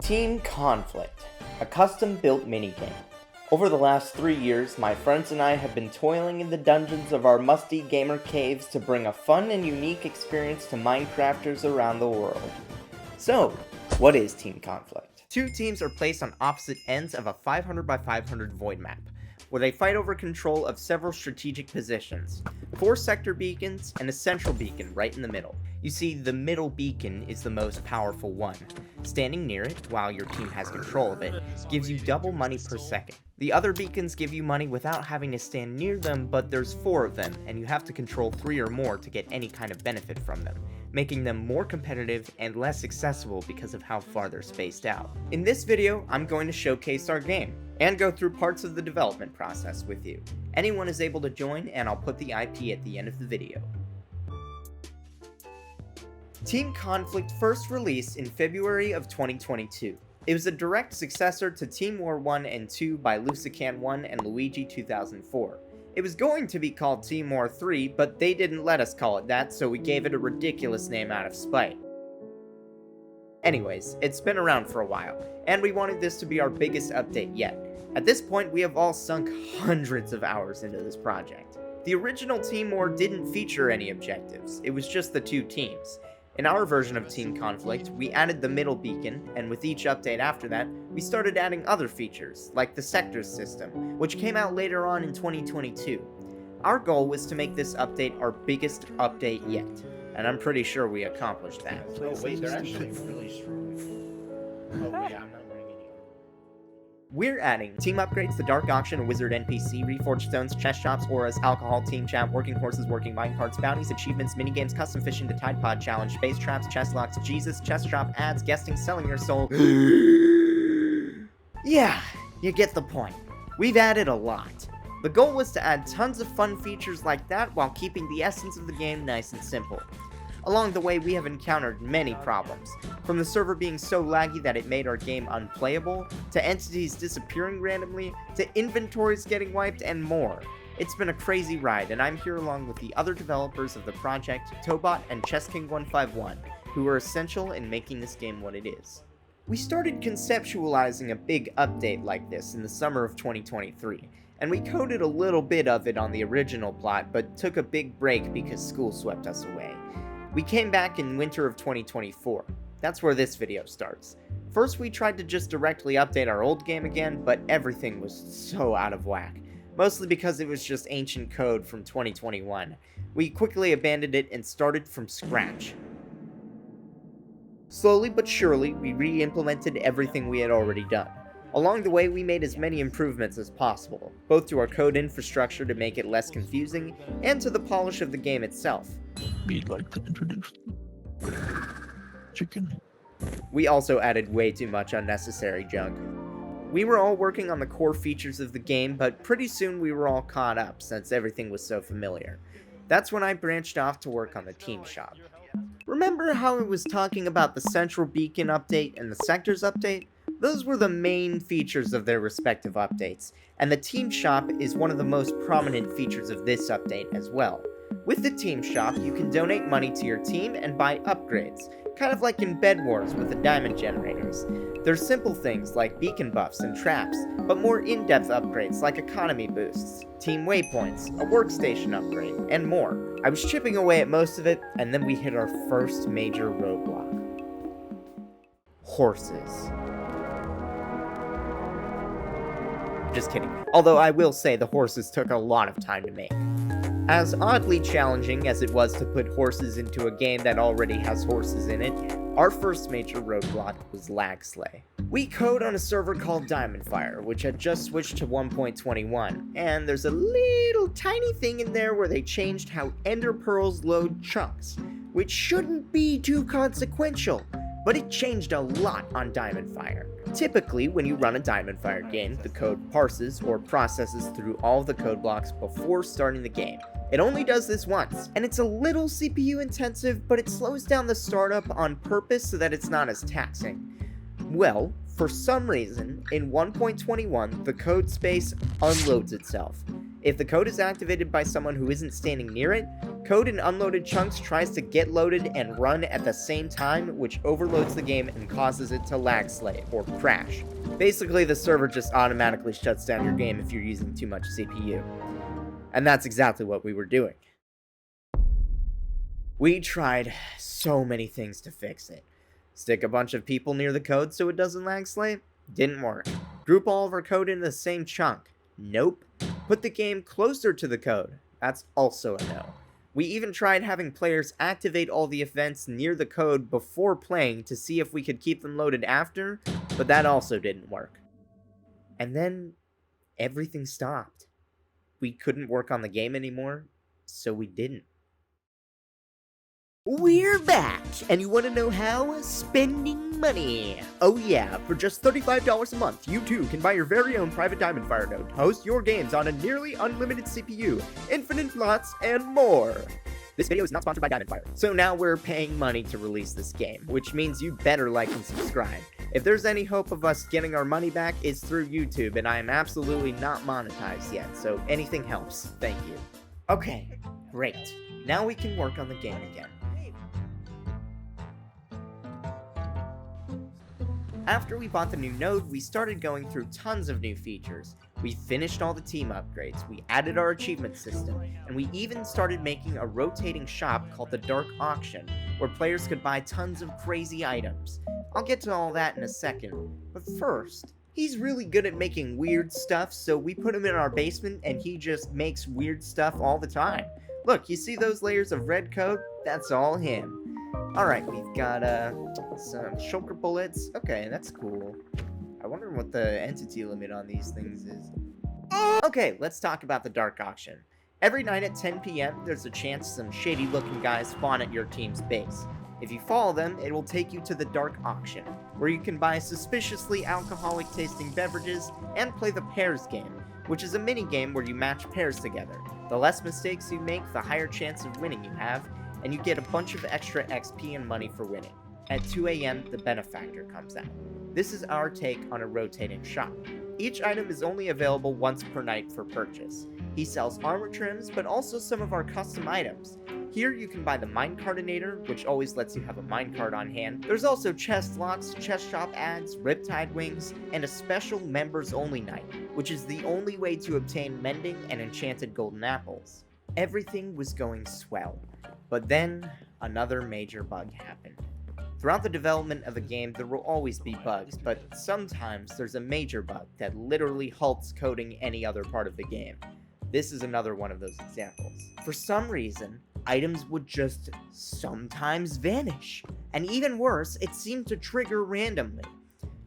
Team Conflict, a custom-built minigame. Over the last 3 years, my friends and I have been toiling in the dungeons of our musty gamer caves to bring a fun and unique experience to Minecrafters around the world. So, what is Team Conflict? Two teams are placed on opposite ends of a 500 by 500 void map, where they fight over control of several strategic positions, 4 sector beacons, and a central beacon right in the middle. You see, the middle beacon is the most powerful one. Standing near it, while your team has control of it, gives you double money per second. The other beacons give you money without having to stand near them, but there's 4 of them, and you have to control 3 or more to get any kind of benefit from them, making them more competitive and less accessible because of how far they're spaced out. In this video, I'm going to showcase our game, and go through parts of the development process with you. Anyone is able to join, and I'll put the IP at the end of the video. Team Conflict first released in February of 2022. It was a direct successor to Team War 1 and 2 by Lucican 1 and Luigi 2004. It was going to be called Team War 3, but they didn't let us call it that, so we gave it a ridiculous name out of spite. Anyways, it's been around for a while, and we wanted this to be our biggest update yet. At this point, we have all sunk hundreds of hours into this project. The original Team War didn't feature any objectives, it was just the 2 teams. In our version of Team Conflict, we added the middle beacon, and with each update after that, we started adding other features, like the sectors system, which came out later on in 2022. Our goal was to make this update our biggest update yet, and I'm pretty sure we accomplished that. Oh wait, they're actually really strong. Oh wait, I'm not wearing any. We're adding team upgrades, the Dark Auction, a wizard NPC, reforged stones, chest shops, auras, alcohol, team chat, working horses, working minecarts, bounties, achievements, minigames, custom fishing, the Tide Pod challenge, space traps, chest locks, Jesus, chest shop, ads, guesting, selling your soul. Yeah, you get the point. We've added a lot. The goal was to add tons of fun features like that while keeping the essence of the game nice and simple. Along the way, we have encountered many problems, from the server being so laggy that it made our game unplayable, to entities disappearing randomly, to inventories getting wiped, and more. It's been a crazy ride, and I'm here along with the other developers of the project, Tobot and ChessKing 151, who are essential in making this game what it is. We started conceptualizing a big update like this in the summer of 2023, and we coded a little bit of it on the original plot, but took a big break because school swept us away. We came back in winter of 2024. That's where this video starts. First, we tried to just directly update our old game again, but everything was so out of whack. Mostly because it was just ancient code from 2021. We quickly abandoned it and started from scratch. Slowly but surely, we re-implemented everything we had already done. Along the way, we made as many improvements as possible, both to our code infrastructure to make it less confusing, and to the polish of the game itself. We'd like to introduce chicken. We also added way too much unnecessary junk. We were all working on the core features of the game, but pretty soon we were all caught up since everything was so familiar. That's when I branched off to work on the team shop. Remember how it was talking about the central beacon update and the sectors update? Those were the main features of their respective updates, and the team shop is one of the most prominent features of this update as well. With the team shop, you can donate money to your team and buy upgrades, kind of like in Bed Wars with the diamond generators. There's simple things like beacon buffs and traps, but more in-depth upgrades like economy boosts, team waypoints, a workstation upgrade, and more. I was chipping away at most of it, and then we hit our first major roadblock. Horses. Just kidding. Although I will say the horses took a lot of time to make. As oddly challenging as it was to put horses into a game that already has horses in it, our first major roadblock was lag slay. We code on a server called Diamondfire, which had just switched to 1.21, and there's a little tiny thing in there where they changed how ender pearls load chunks, which shouldn't be too consequential, but it changed a lot on Diamondfire. Typically, when you run a Diamondfire game, the code parses or processes through all of the code blocks before starting the game. It only does this once, and it's a little CPU intensive, but it slows down the startup on purpose so that it's not as taxing. Well, for some reason, in 1.21, the code space unloads itself. If the code is activated by someone who isn't standing near it, Code in unloaded chunks tries to get loaded and run at the same time, which overloads the game and causes it to lag slay, or crash. Basically, the server just automatically shuts down your game if you're using too much CPU. And that's exactly what we were doing. We tried so many things to fix it. Stick a bunch of people near the code so it doesn't lag slay? Didn't work. Group all of our code into the same chunk? Nope. Put the game closer to the code? That's also a no. We even tried having players activate all the events near the code before playing to see if we could keep them loaded after, but that also didn't work. And then everything stopped. We couldn't work on the game anymore, so we didn't. We're back, and you want to know how? Spending money. Oh yeah, for just $35 a month, you too can buy your very own private Diamondfire node, host your games on a nearly unlimited CPU, infinite slots, and more. This video is not sponsored by Diamondfire, so now we're paying money to release this game, which means you better like and subscribe. If there's any hope of us getting our money back, it's through YouTube, and I am absolutely not monetized yet, so anything helps. Thank you. Okay, great. Now we can work on the game again. After we bought the new node, we started going through tons of new features. We finished all the team upgrades, we added our achievement system, and we even started making a rotating shop called the Dark Auction, where players could buy tons of crazy items. I'll get to all that in a second, but first, he's really good at making weird stuff, so we put him in our basement and he just makes weird stuff all the time. Look, you see those layers of red code? That's all him. Alright, we've got some shulker bullets. Okay, that's cool. I wonder what the entity limit on these things is. Okay, let's talk about the Dark Auction. Every night at 10 PM, there's a chance some shady looking guys spawn at your team's base. If you follow them, it will take you to the Dark Auction, where you can buy suspiciously alcoholic tasting beverages and play the pairs game, which is a mini game where you match pairs together. The less mistakes you make, the higher chance of winning you have, and you get a bunch of extra XP and money for winning. At 2 AM, the Benefactor comes out. This is our take on a rotating shop. Each item is only available once per night for purchase. He sells armor trims, but also some of our custom items. Here you can buy the Minecardinator, which always lets you have a minecart on hand. There's also chest locks, chest shop ads, riptide wings, and a special members only night, which is the only way to obtain mending and enchanted golden apples. Everything was going swell, but then another major bug happened. Throughout the development of a game, there will always be bugs, but sometimes there's a major bug that literally halts coding any other part of the game. This is another one of those examples. For some reason, items would just sometimes vanish, and even worse, it seemed to trigger randomly.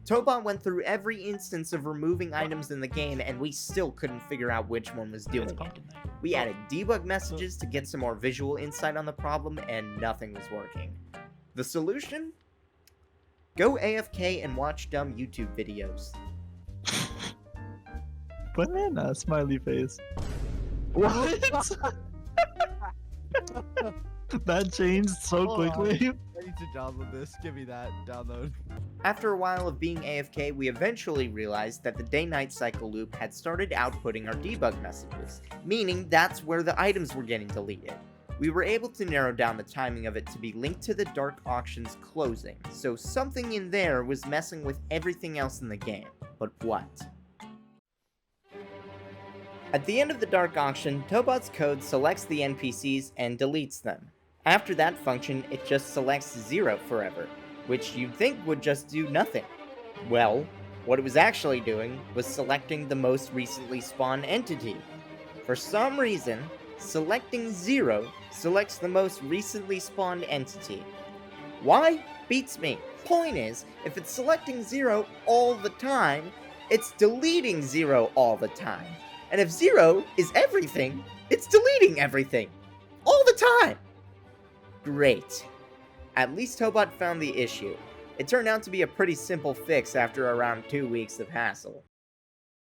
Tobot went through every instance of removing items in the game, and we still couldn't figure out which one was doing it. We added debug messages to get some more visual insight on the problem, and nothing was working. The solution? Go AFK and watch dumb YouTube videos. Banana smiley face. What? That changed so Hold on. quickly. I need to download this. Give me that download. After a while of being AFK, we eventually realized that the day-night cycle loop had started outputting our debug messages, meaning that's where the items were getting deleted. We were able to narrow down the timing of it to be linked to the Dark Auction's closing, so something in there was messing with everything else in the game. But what? At the end of the Dark Auction, Tobot's code selects the NPCs and deletes them. After that function, it just selects 0 forever, which you'd think would just do nothing. Well, what it was actually doing was selecting the most recently spawned entity. For some reason, selecting 0 selects the most recently spawned entity. Why? Beats me. Point is, if it's selecting 0 all the time, it's deleting 0 all the time. And if 0 is everything, it's deleting everything. All the time! Great. At least Tobot found the issue. It turned out to be a pretty simple fix after around 2 weeks of hassle.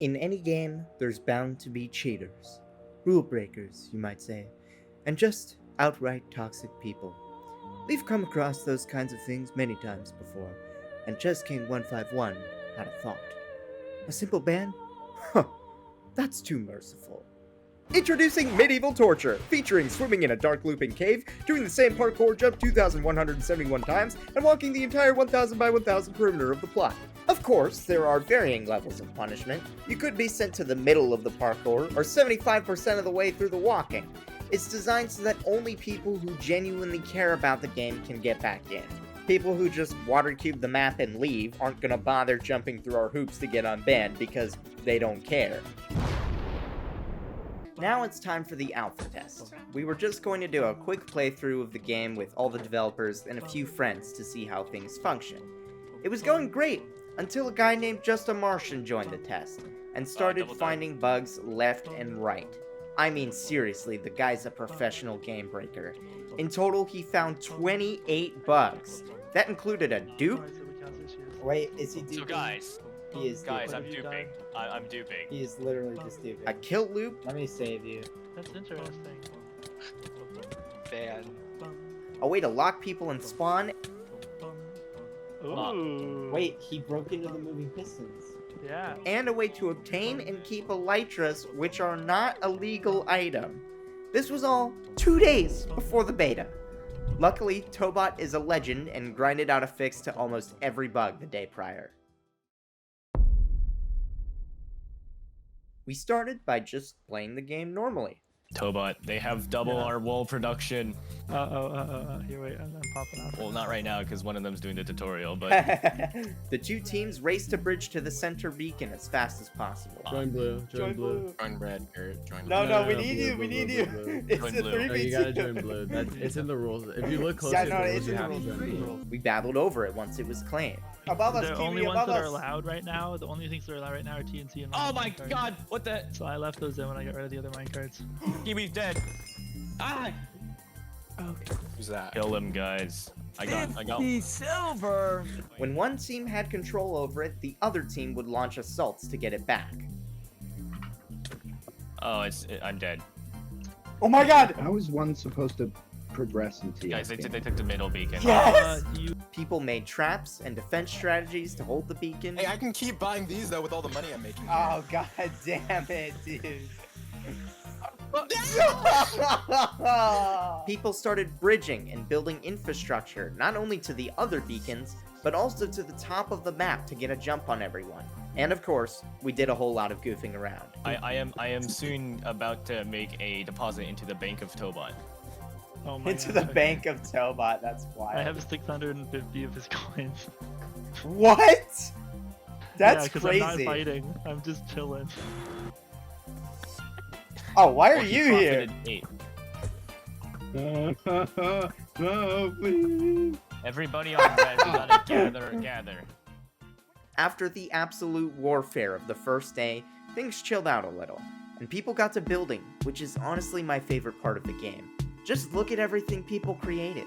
In any game, there's bound to be cheaters. Rule breakers, you might say. And just outright toxic people. We've come across those kinds of things many times before, and ChessKing 151 had a thought. A simple ban? Huh. That's too merciful. Introducing Medieval Torture, featuring swimming in a dark looping cave, doing the same parkour jump 2,171 times, and walking the entire 1,000 by 1,000 perimeter of the plot. Of course, there are varying levels of punishment. You could be sent to the middle of the parkour, or 75% of the way through the walking. It's designed so that only people who genuinely care about the game can get back in. People who just water cube the map and leave aren't gonna bother jumping through our hoops to get unbanned because they don't care. Now it's time for the alpha test. We were just going to do a quick playthrough of the game with all the developers and a few friends to see how things function. It was going great, until a guy named Just a Martian joined the test, and started finding bugs left and right. I mean seriously, the guy's a professional game breaker. In total, he found 28 bugs. That included a dupe. Wait, is he duping? So guys, He is guys, I'm duping. duping. I'm duping. He is literally just duping. A kill loop, Let me save you. That's interesting. Man. a way to lock people and spawn, Ooh. Wait, he broke into the moving pistons. Yeah. and a way to obtain and keep elytras, which are not a legal item. This was all 2 days before the beta. Luckily, Tobot is a legend and grinded out a fix to almost every bug the day prior. We started by just playing the game normally. Tobot, they have double our wool production. Here, wait, I'm popping out. Well, not right now because one of them's doing the tutorial, but The two teams race to bridge to the center beacon as fast as possible. Join blue. Join blue. join red, Garrett. Join No, red. no, we no, need blue, you, blue, we blue, need blue, you. blue. It's Join a blue. No, you gotta 3v2. join blue. It's in the rules. If you look close Yeah, to no, the it's rules, you in the have to rules. join blue. We babbled over it once it was claimed. Above us, The Kiwi, only ones above that are us. allowed right now, the only things that are allowed right now are TNT and Oh my minecarts. god, what the? So I left those in when I got rid of the other minecarts. Kiwi's dead. Ah! Who's that? Kill him, guys. I got. silver. When one team had control over it, the other team would launch assaults to get it back. Oh, I'm dead. Oh my god! How is one supposed to progress into Guys, they took the middle beacon. Yes! You People made traps and defense strategies to hold the beacon. Hey, I can keep buying these though with all the money I'm making. Oh god damn it, dude. People started bridging and building infrastructure, not only to the other beacons, but also to the top of the map to get a jump on everyone. And of course, we did a whole lot of goofing around. I am soon about to make a deposit into the bank of Tobot. oh my Into god, the okay. bank of Tobot, that's wild. I have 650 of his coins. What? That's yeah, 'cause crazy. I'm not fighting. I'm just chilling. Oh, why are Well, he you here? profited 8. No, please. Everybody on red, we gotta gather. After the absolute warfare of the first day, things chilled out a little, and people got to building, which is honestly my favorite part of the game. Just look at everything people created.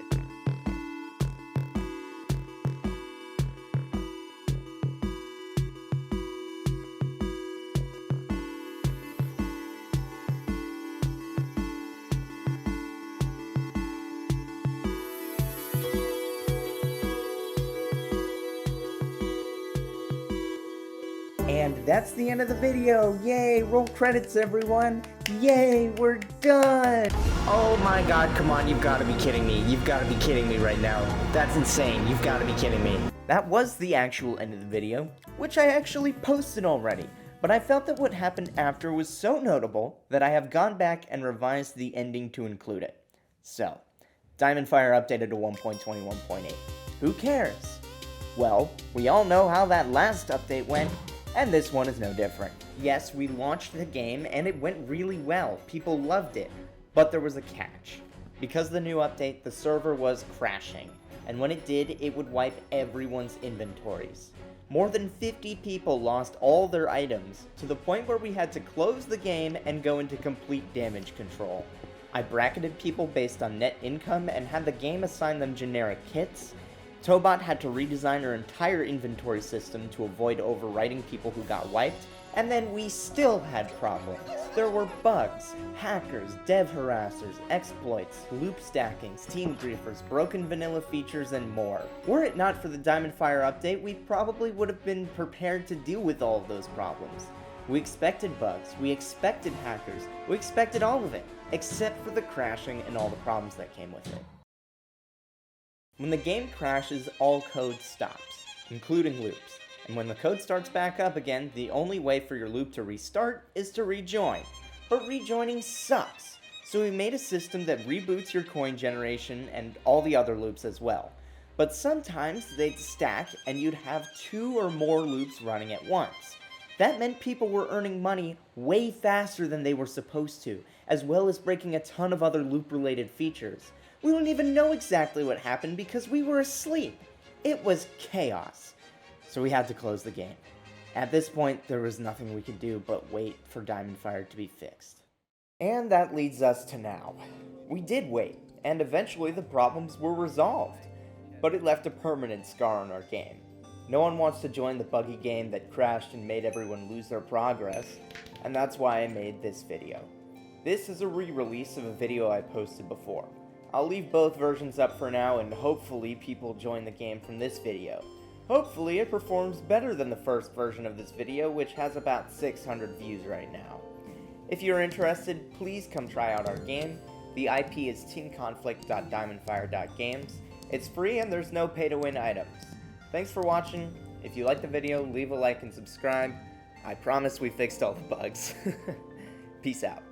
And that's the end of the video. Yay, roll credits everyone. Yay, we're done. Oh my god, come on, you've gotta be kidding me. You've gotta be kidding me right now. That's insane. You've gotta be kidding me. That was the actual end of the video, which I actually posted already. But I felt that what happened after was so notable that I have gone back and revised the ending to include it. So, Diamondfire updated to 1.21.8. Who cares? Well, we all know how that last update went, and this one is no different. Yes, we launched the game and it went really well. People loved it. But there was a catch. Because of the new update, the server was crashing. And when it did, it would wipe everyone's inventories. More than 50 people lost all their items, to the point where we had to close the game and go into complete damage control. I bracketed people based on net income and had the game assign them generic kits. Tobot had to redesign our entire inventory system to avoid overwriting people who got wiped, and then we still had problems. There were bugs, hackers, dev harassers, exploits, loop stackings, team griefers, broken vanilla features, and more. Were it not for the Diamondfire update, we probably would have been prepared to deal with all of those problems. We expected bugs, we expected hackers, we expected all of it, except for the crashing and all the problems that came with it. When the game crashes, all code stops, including loops. And when the code starts back up again, the only way for your loop to restart is to rejoin. But rejoining sucks, so we made a system that reboots your coin generation and all the other loops as well. But sometimes they'd stack and you'd have 2 or more loops running at once. That meant people were earning money way faster than they were supposed to, as well as breaking a ton of other loop-related features. We don't even know exactly what happened because we were asleep. It was chaos. So we had to close the game. At this point, there was nothing we could do but wait for Diamondfire to be fixed. And that leads us to now. We did wait, and eventually the problems were resolved. But it left a permanent scar on our game. No one wants to join the buggy game that crashed and made everyone lose their progress, and that's why I made this video. This is a re-release of a video I posted before. I'll leave both versions up for now, and hopefully people join the game from this video. Hopefully it performs better than the first version of this video, which has about 600 views right now. If you're interested, please come try out our game. The IP is teamconflict.diamondfire.games. It's free and there's no pay-to-win items. Thanks for watching. If you liked the video, leave a like and subscribe. I promise we fixed all the bugs. Peace out.